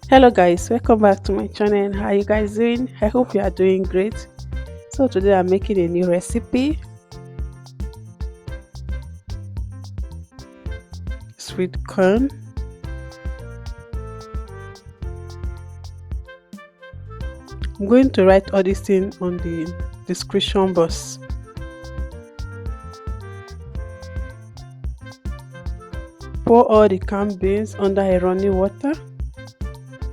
Hello guys, welcome back to my channel. How you guys doing? I hope you are doing great. So today I'm making a new recipe, sweet corn. I'm going to write all these things on the description box. Pour all the canned beans under a running water.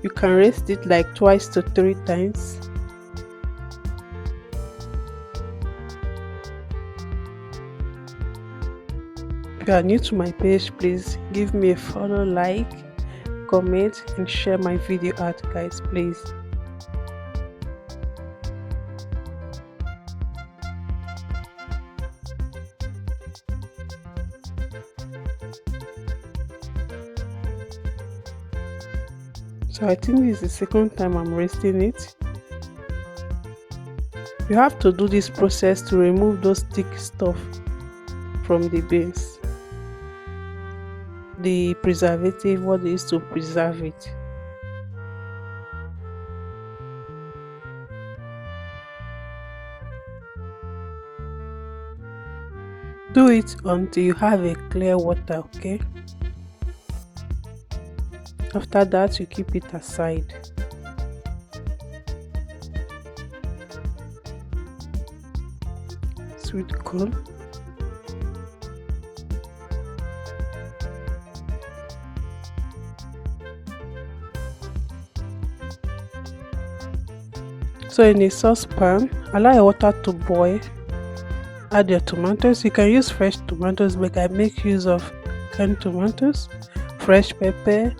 You can roast it like twice to 3 times. If you are new to my page, please give me a follow, like, comment and share my video out, guys, please. So I think this is the second time I'm roasting it. You have to do this process to remove those thick stuff from the beans. The preservative, what they use to preserve it. Do it until you have a clear water, okay? After that, you keep it aside. Sweet corn. So in a saucepan, allow your water to boil. Add your tomatoes. You can use fresh tomatoes, but I make use of canned tomatoes, fresh pepper,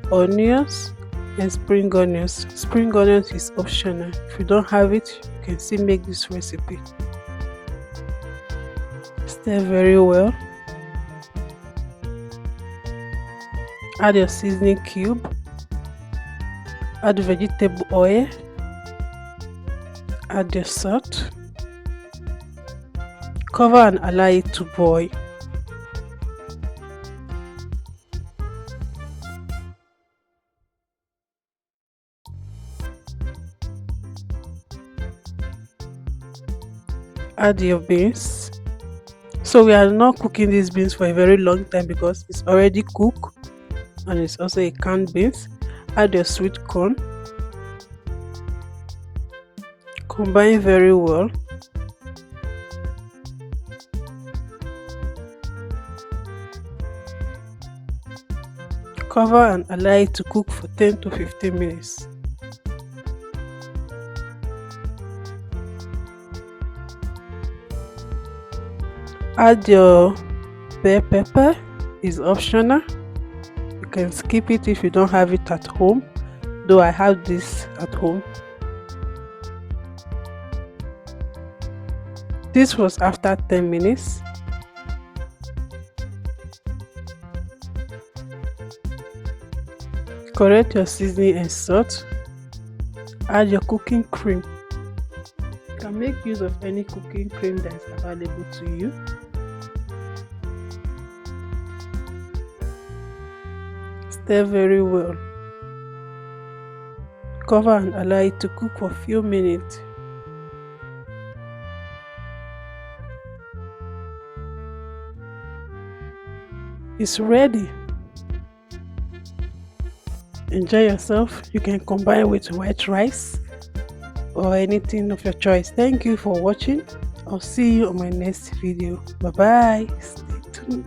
onions and spring onions. Spring onions is optional. If you don't have it, you can still make this recipe. Stir very well. Add your seasoning cube. Add vegetable oil. Add your salt. Cover and allow it to boil. Add your beans. So we are not cooking these beans for a very long time because it's already cooked and it's also a canned beans. Add your sweet corn. Combine very well. Cover and allow it to cook for 10 to 15 minutes. Add your bell pepper, is optional. You can skip it if you don't have it at home, though I have this at home. This was after 10 minutes. Correct your seasoning and salt. Add your cooking cream. You can make use of any cooking cream that is available to you. Stir very well. Cover and allow it to cook for a few minutes. It's ready. Enjoy yourself. You can combine with white rice or anything of your choice. Thank you for watching. I'll see you on my next video. Bye bye. Stay tuned.